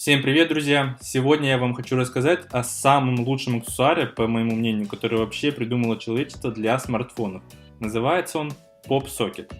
Всем привет, друзья! Сегодня я вам хочу рассказать о самом лучшем аксессуаре, по моему мнению, который вообще придумало человечество для смартфонов. Называется он PopSocket.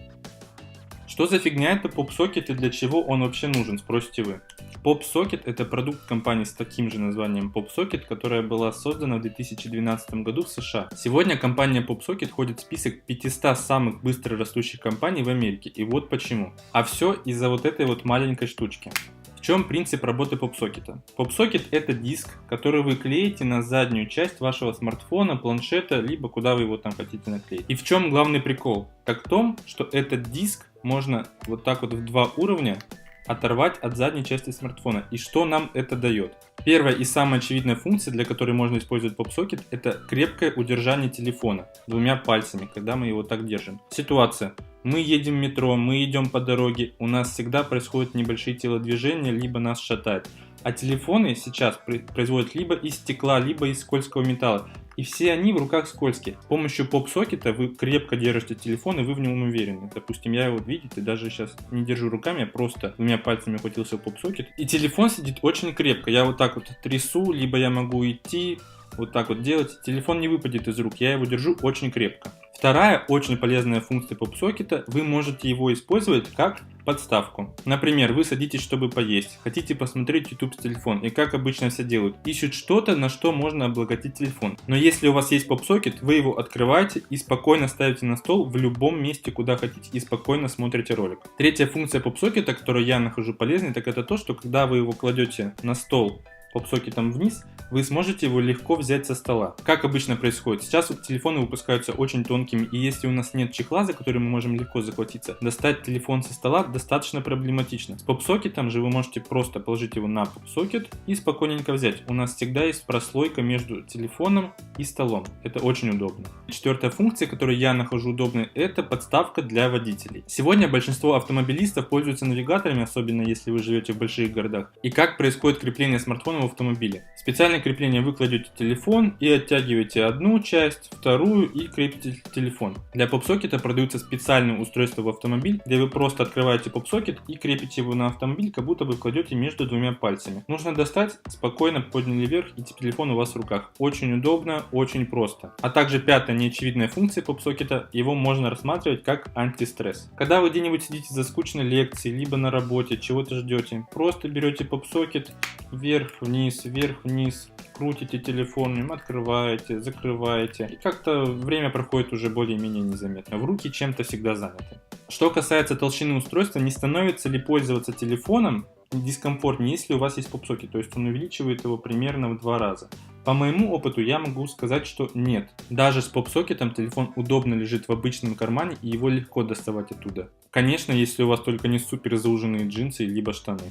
Что за фигня это PopSocket и для чего он вообще нужен, спросите вы. PopSocket — это продукт компании с таким же названием PopSocket, которая была создана в 2012 году в США. Сегодня компания PopSocket входит в список 500 самых быстро растущих компаний в Америке, и вот почему. А все из-за вот этой вот маленькой штучки. В чем принцип работы PopSocket? PopSocket — это диск, который вы клеите на заднюю часть вашего смартфона, планшета, либо куда вы его там хотите наклеить. И в чем главный прикол? Так в том, что этот диск можно вот так вот в два уровня оторвать от задней части смартфона. И что нам это дает? Первая и самая очевидная функция, для которой можно использовать PopSocket, это крепкое удержание телефона двумя пальцами, когда мы его так держим. Ситуация. Мы едем в метро, мы идем по дороге, у нас всегда происходят небольшие телодвижения, либо нас шатает. А телефоны сейчас производят либо из стекла, либо из скользкого металла. И все они в руках скользкие. С помощью PopSocket вы крепко держите телефон, и вы в нем уверены. Допустим, я его, видите, даже сейчас не держу руками, я просто двумя пальцами ухватился в PopSocket. И телефон сидит очень крепко. Я вот так вот трясу, либо я могу идти, вот так вот делать. Телефон не выпадет из рук, я его держу очень крепко. Вторая очень полезная функция PopSocket, вы можете его использовать как подставку. Например, вы садитесь, чтобы поесть, хотите посмотреть YouTube с телефона, и как обычно все делают, ищут что-то, на что можно обогатить телефон. Но если у вас есть PopSocket, вы его открываете и спокойно ставите на стол в любом месте, куда хотите, и спокойно смотрите ролик. Третья функция PopSocket, которую я нахожу полезной, так это то, что когда вы его кладете на стол PopSocket вниз, вы сможете его легко взять со стола. Как обычно происходит? Сейчас телефоны выпускаются очень тонкими, и если у нас нет чехла, за который мы можем легко захватиться, достать телефон со стола достаточно проблематично. С PopSocket же вы можете просто положить его на PopSocket и спокойненько взять. У нас всегда есть прослойка между телефоном и столом. Это очень удобно. Четвертая функция, которую я нахожу удобной, это подставка для водителей. Сегодня большинство автомобилистов пользуются навигаторами, особенно если вы живете в больших городах. И как происходит крепление смартфона в автомобиле? Специальное крепление: вы кладете телефон и оттягиваете одну часть, вторую и крепите телефон. Для PopSocket продаются специальные устройства в автомобиль, где вы просто открываете PopSocket и крепите его на автомобиль, как будто вы кладете между двумя пальцами. Нужно достать, спокойно подняли вверх, и телефон у вас в руках. Очень удобно, очень просто. А также пятая неочевидная функция PopSocket, его можно рассматривать как антистресс. Когда вы где-нибудь сидите за скучной лекцией, либо на работе, чего-то ждете, просто берете PopSocket, вверх-вниз, вверх-вниз, крутите телефон, открываете, закрываете, и как-то время проходит уже более-менее незаметно. В руки чем-то всегда заняты. Что касается толщины устройства, не становится ли пользоваться телефоном дискомфортнее, если у вас есть PopSocket, то есть он увеличивает его примерно в 2 раза. По моему опыту я могу сказать, что нет. Даже с PopSocket телефон удобно лежит в обычном кармане, и его легко доставать оттуда. Конечно, если у вас только не супер зауженные джинсы либо штаны.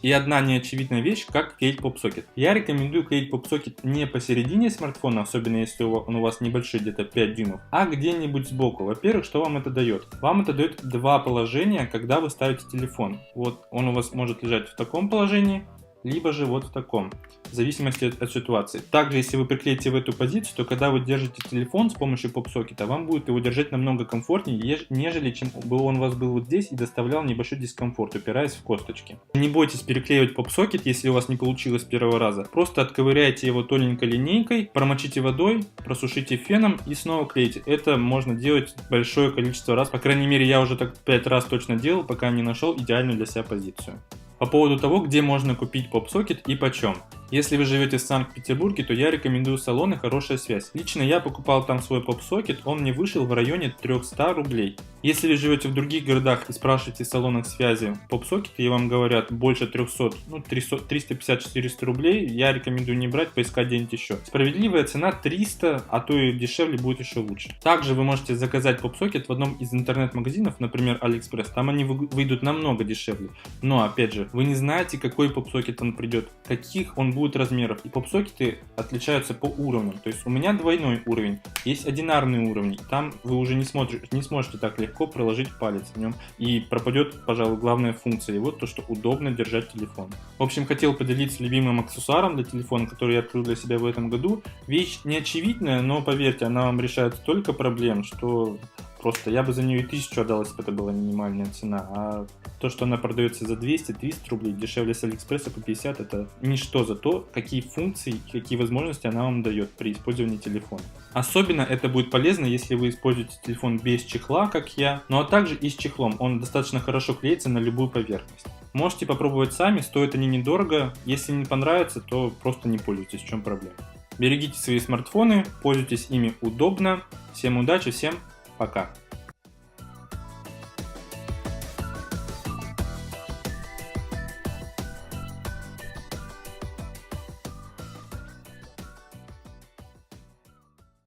И одна неочевидная вещь, как клеить PopSocket. Я рекомендую клеить PopSocket не посередине смартфона, особенно если он у вас небольшой, где-то 5 дюймов, а где-нибудь сбоку. Во-первых, что вам это дает? Вам это дает два положения, когда вы ставите телефон. Вот он у вас может лежать в таком положении, либо же вот в таком, в зависимости от ситуации. Также, если вы приклеите в эту позицию, то когда вы держите телефон с помощью PopSocket, вам будет его держать намного комфортнее, нежели чем бы он у вас был вот здесь и доставлял небольшой дискомфорт, упираясь в косточки. Не бойтесь переклеивать PopSocket, если у вас не получилось с первого раза. Просто отковыряйте его тоненькой линейкой, промочите водой, просушите феном и снова клейте. Это можно делать большое количество раз. По крайней мере, я уже так 5 раз точно делал, пока не нашел идеальную для себя позицию. По поводу того, где можно купить PopSocket и почем. Если вы живете в Санкт-Петербурге, то я рекомендую салоны «Хорошая связь». Лично я покупал там свой PopSocket, он мне вышел в районе 300 рублей. Если вы живете в других городах и спрашиваете в салонах связи PopSocket, и вам говорят больше 300, 350-400 рублей, я рекомендую не брать, поискать где-нибудь еще. Справедливая цена 300, а то и дешевле будет еще лучше. Также вы можете заказать PopSocket в одном из интернет-магазинов, например, AliExpress, там они выйдут намного дешевле. Но опять же, вы не знаете, какой PopSocket он придет, каких он будет размеров. И PopSocket отличаются по уровням. То есть у меня двойной уровень, есть одинарный уровень. Там вы уже не сможете так легко проложить палец в нем. И пропадет, пожалуй, главная функция. И вот то, что удобно держать телефон. В общем, хотел поделиться любимым аксессуаром для телефона, который я открыл для себя в этом году. Вещь не очевидная, но поверьте, она вам решает столько проблем, что Просто я бы за нее и 1000 отдал, если бы это была минимальная цена. А то, что она продается за 200-300 рублей, дешевле с Алиэкспресса по 50, это ничто за то, какие функции, какие возможности она вам дает при использовании телефона. Особенно это будет полезно, если вы используете телефон без чехла, как я, ну а также и с чехлом. Он достаточно хорошо клеится на любую поверхность. Можете попробовать сами, стоят они недорого. Если не понравится, то просто не пользуйтесь, в чем проблема. Берегите свои смартфоны, пользуйтесь ими удобно. Всем удачи, всем пока.